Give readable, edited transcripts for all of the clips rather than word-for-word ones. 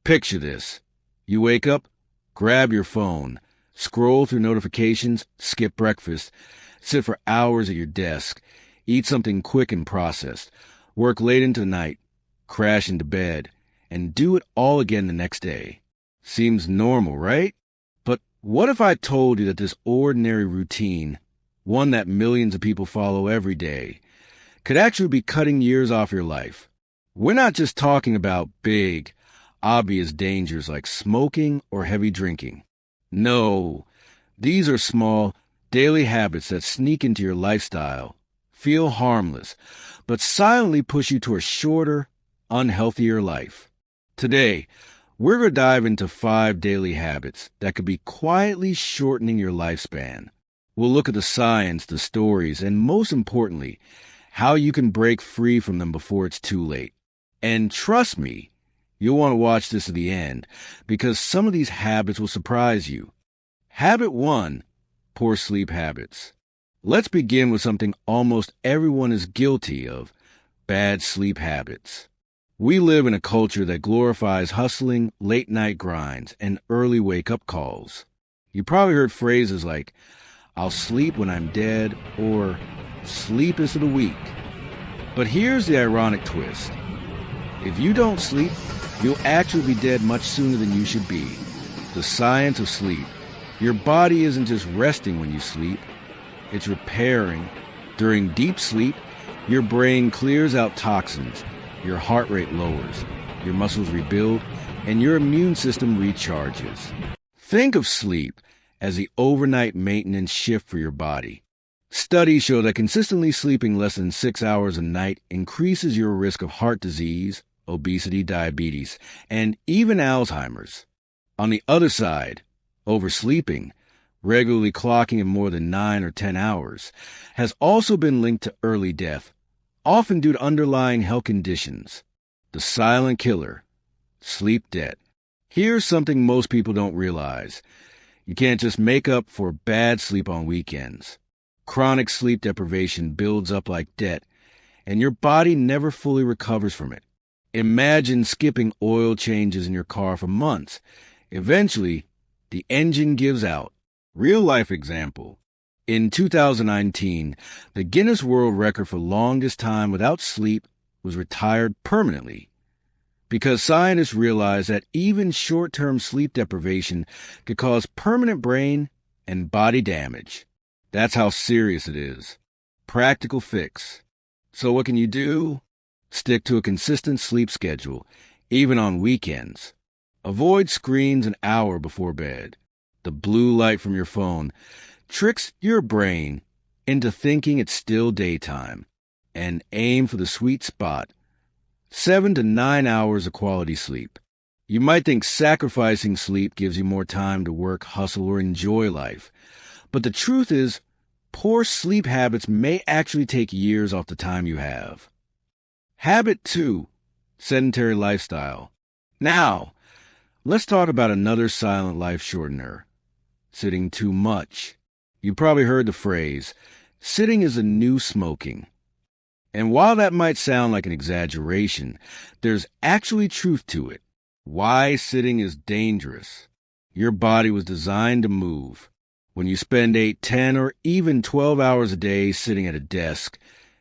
Picture this. You wake up, grab your phone, scroll through notifications, skip breakfast, sit for hours at your desk, eat something quick and processed, work late into the night, crash into bed, and do it all again the next day. Seems normal, right? But what if I told you that this ordinary routine, one that millions of people follow every day, could actually be cutting years off your life? We're not just talking about big, obvious dangers like smoking or heavy drinking. No, these are small, daily habits that sneak into your lifestyle, feel harmless, but silently push you to a shorter, unhealthier life. Today, we're going to dive into 5 daily habits that could be quietly shortening your lifespan. We'll look at the science, the stories, and most importantly, how you can break free from them before it's too late. And trust me, you'll want to watch this to the end because some of these habits will surprise you. Habit 1, poor sleep habits. Let's begin with something almost everyone is guilty of, bad sleep habits. We live in a culture that glorifies hustling, late-night grinds, and early wake-up calls. You probably heard phrases like, "I'll sleep when I'm dead," or "sleep is for the weak." But here's the ironic twist. If you don't sleep, you'll actually be dead much sooner than you should be. The science of sleep. Your body isn't just resting when you sleep, it's repairing. During deep sleep, your brain clears out toxins, your heart rate lowers, your muscles rebuild, and your immune system recharges. Think of sleep as the overnight maintenance shift for your body. Studies show that consistently sleeping less than 6 hours a night increases your risk of heart disease, obesity, diabetes, and even Alzheimer's. On the other side, oversleeping, regularly clocking in more than 9 or 10 hours, has also been linked to early death, often due to underlying health conditions. The silent killer, sleep debt. Here's something most people don't realize. You can't just make up for bad sleep on weekends. Chronic sleep deprivation builds up like debt, and your body never fully recovers from it. Imagine skipping oil changes in your car for months. Eventually, the engine gives out. Real-life example. In 2019, the Guinness World Record for longest time without sleep was retired permanently because scientists realized that even short-term sleep deprivation could cause permanent brain and body damage. That's how serious it is. Practical fix. So what can you do? Stick to a consistent sleep schedule, even on weekends. Avoid screens an hour before bed. The blue light from your phone tricks your brain into thinking it's still daytime, and aim for the sweet spot, 7 to 9 hours of quality sleep. You might think sacrificing sleep gives you more time to work, hustle, or enjoy life, but the truth is, poor sleep habits may actually take years off the time you have. Habit 2, sedentary lifestyle. Now, let's talk about another silent life shortener, sitting too much. You probably heard the phrase, sitting is the new smoking. And while that might sound like an exaggeration, there's actually truth to it. Why sitting is dangerous. Your body was designed to move. When you spend 8, 10, or even 12 hours a day sitting at a desk,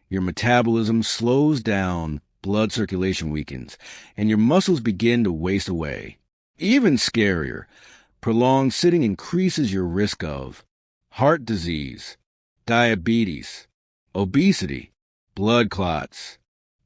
your metabolism slows down, blood circulation weakens, and your muscles begin to waste away. Even scarier, prolonged sitting increases your risk of heart disease, diabetes, obesity, blood clots,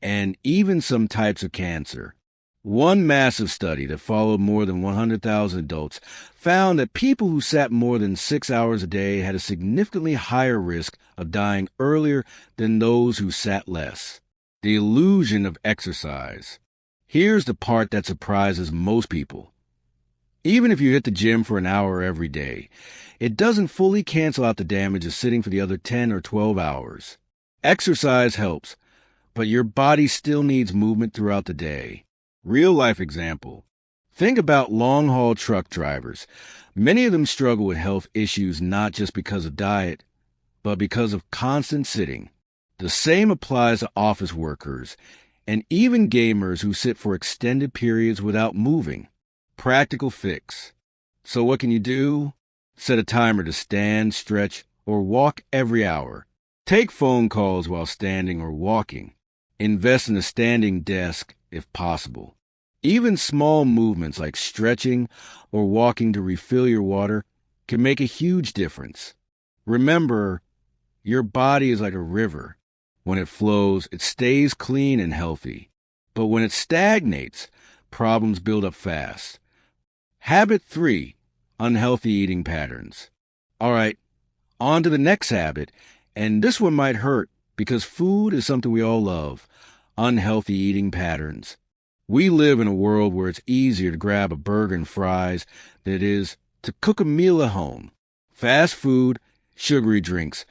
and even some types of cancer. One massive study that followed more than 100,000 adults found that people who sat more than 6 hours a day had a significantly higher risk of dying earlier than those who sat less. The illusion of exercise. Here's the part that surprises most people. Even if you hit the gym for an hour every day, it doesn't fully cancel out the damage of sitting for the other 10 or 12 hours. Exercise helps, but your body still needs movement throughout the day. Real-life example. Think about long-haul truck drivers. Many of them struggle with health issues not just because of diet, but because of constant sitting. The same applies to office workers and even gamers who sit for extended periods without moving. Practical fix. So what can you do? Set a timer to stand, stretch, or walk every hour. Take phone calls while standing or walking. Invest in a standing desk if possible. Even small movements like stretching or walking to refill your water can make a huge difference. Remember, your body is like a river. When it flows, it stays clean and healthy. But when it stagnates, problems build up fast. Habit 3, unhealthy eating patterns. All right, on to the next habit, and this one might hurt because food is something we all love. Unhealthy eating patterns. We live in a world where it's easier to grab a burger and fries than it is to cook a meal at home. Fast food, sugary drinks,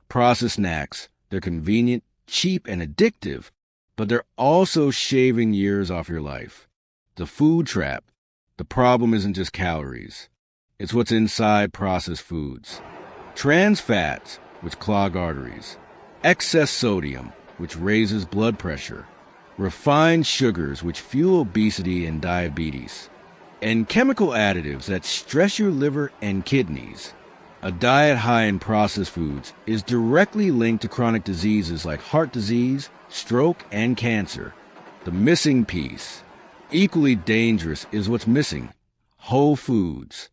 processed snacks, they're convenient, cheap, and addictive, but they're also shaving years off your life. The food trap. The problem isn't just calories. It's what's inside processed foods. Trans fats, which clog arteries. Excess sodium, which raises blood pressure. Refined sugars, which fuel obesity and diabetes. And chemical additives that stress your liver and kidneys. A diet high in processed foods is directly linked to chronic diseases like heart disease, stroke, and cancer. The missing piece. Equally dangerous is what's missing. Whole foods.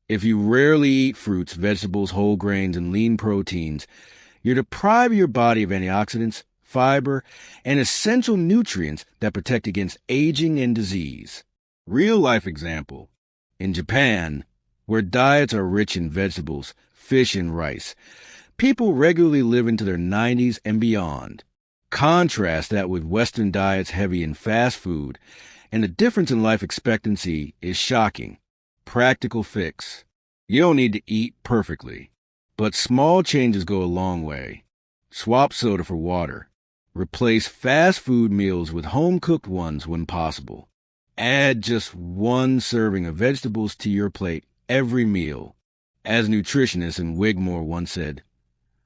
If you rarely eat fruits, vegetables, whole grains, and lean proteins, you're depriving your body of antioxidants, fiber, and essential nutrients that protect against aging and disease. Real-life example. In Japan, where diets are rich in vegetables, fish, and rice, people regularly live into their 90s and beyond. Contrast that with Western diets heavy in fast food, and the difference in life expectancy is shocking. Practical fix. You don't need to eat perfectly, but small changes go a long way. Swap soda for water. Replace fast food meals with home-cooked ones when possible. Add just one serving of vegetables to your plate every meal. As nutritionist and Wigmore once said,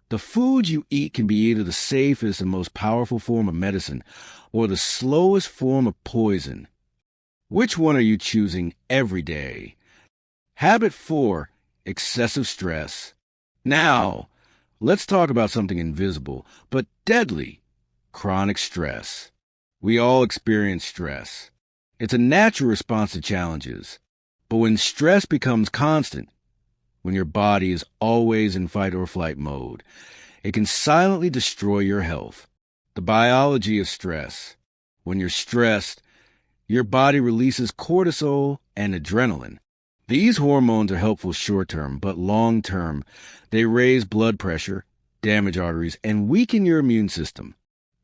the food you eat can be either the safest and most powerful form of medicine or the slowest form of poison. Which one are you choosing every day? Habit 4, excessive stress. Now, let's talk about something invisible but deadly. Chronic stress. We all experience stress. It's a natural response to challenges. But when stress becomes constant, when your body is always in fight or flight mode, it can silently destroy your health. The biology of stress. When you're stressed, your body releases cortisol and adrenaline. These hormones are helpful short-term, but long-term, they raise blood pressure, damage arteries, and weaken your immune system.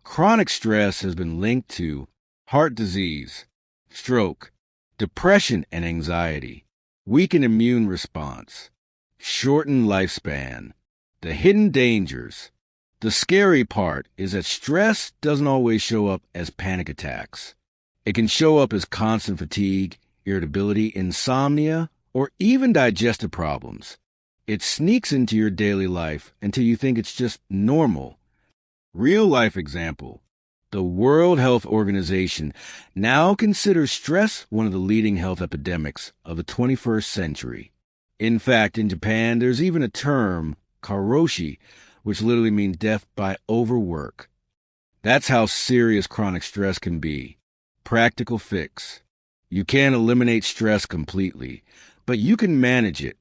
Chronic stress has been linked to heart disease, stroke, depression and anxiety, weakened immune response, shortened lifespan. The hidden dangers. The scary part is that stress doesn't always show up as panic attacks. It can show up as constant fatigue, irritability, insomnia, or even digestive problems. It sneaks into your daily life until you think it's just normal. Real-life example. The World Health Organization now considers stress one of the leading health epidemics of the 21st century. In fact, in Japan, there's even a term, karoshi, which literally means death by overwork. That's how serious chronic stress can be. Practical fix. You can't eliminate stress completely, but you can manage it.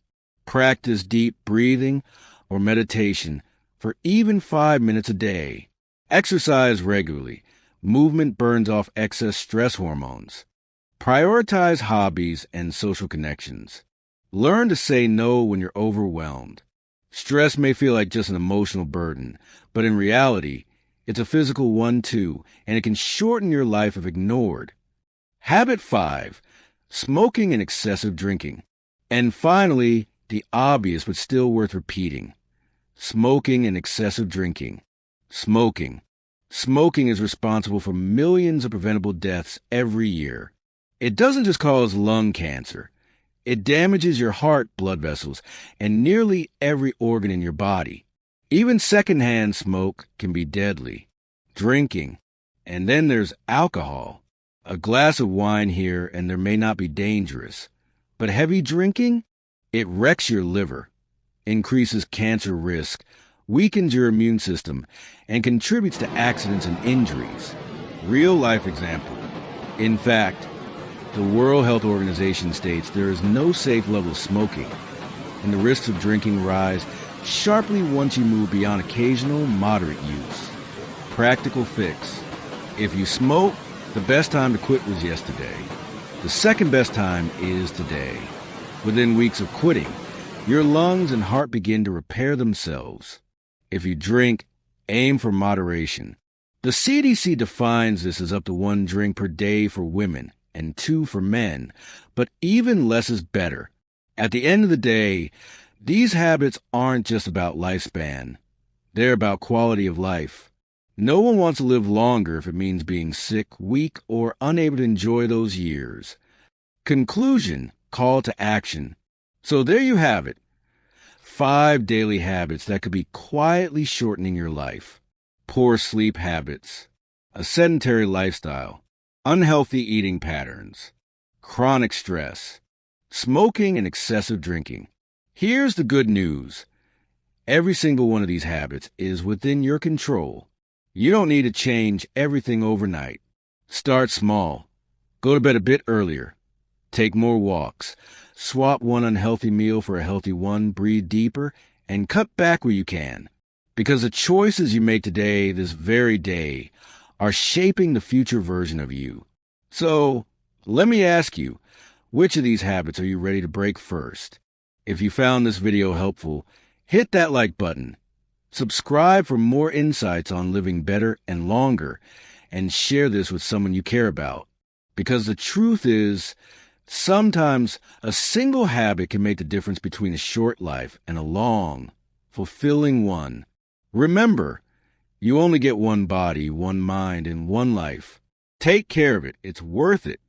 Practice deep breathing or meditation for even 5 minutes a day. Exercise regularly. Movement burns off excess stress hormones. Prioritize hobbies and social connections. Learn to say no when you're overwhelmed. Stress may feel like just an emotional burden, but in reality, it's a physical one too, and it can shorten your life if ignored. Habit 5, smoking and excessive drinking. And finally, the obvious but still worth repeating. Smoking and excessive drinking. Smoking. Smoking is responsible for millions of preventable deaths every year. It doesn't just cause lung cancer. It damages your heart blood vessels and nearly every organ in your body. Even secondhand smoke can be deadly. Drinking. And then there's alcohol. A glass of wine here and there may not be dangerous, but heavy drinking? It wrecks your liver, increases cancer risk, weakens your immune system, and contributes to accidents and injuries. Real life example. In fact, the World Health Organization states there is no safe level of smoking, and the risks of drinking rise sharply once you move beyond occasional, moderate use. Practical fix. If you smoke, the best time to quit was yesterday. The second best time is today. Within weeks of quitting, your lungs and heart begin to repair themselves. If you drink, aim for moderation. The CDC defines this as up to 1 drink per day for women and 2 for men, but even less is better. At the end of the day, these habits aren't just about lifespan. They're about quality of life. No one wants to live longer if it means being sick, weak, or unable to enjoy those years. Conclusion, call to action. So there you have it. 5 daily habits that could be quietly shortening your life. Poor sleep habits, a sedentary lifestyle, unhealthy eating patterns, chronic stress, smoking and excessive drinking. Here's the good news. Every single one of these habits is within your control. You don't need to change everything overnight. Start small. Go to bed a bit earlier. Take more walks. Swap one unhealthy meal for a healthy one. Breathe deeper and cut back where you can. Because the choices you make today, this very day, are shaping the future version of you. So, let me ask you, which of these habits are you ready to break first? If you found this video helpful, hit that like button. Subscribe for more insights on living better and longer, and share this with someone you care about. Because the truth is, sometimes a single habit can make the difference between a short life and a long, fulfilling one. Remember, you only get one body, one mind, and one life. Take care of it. It's worth it.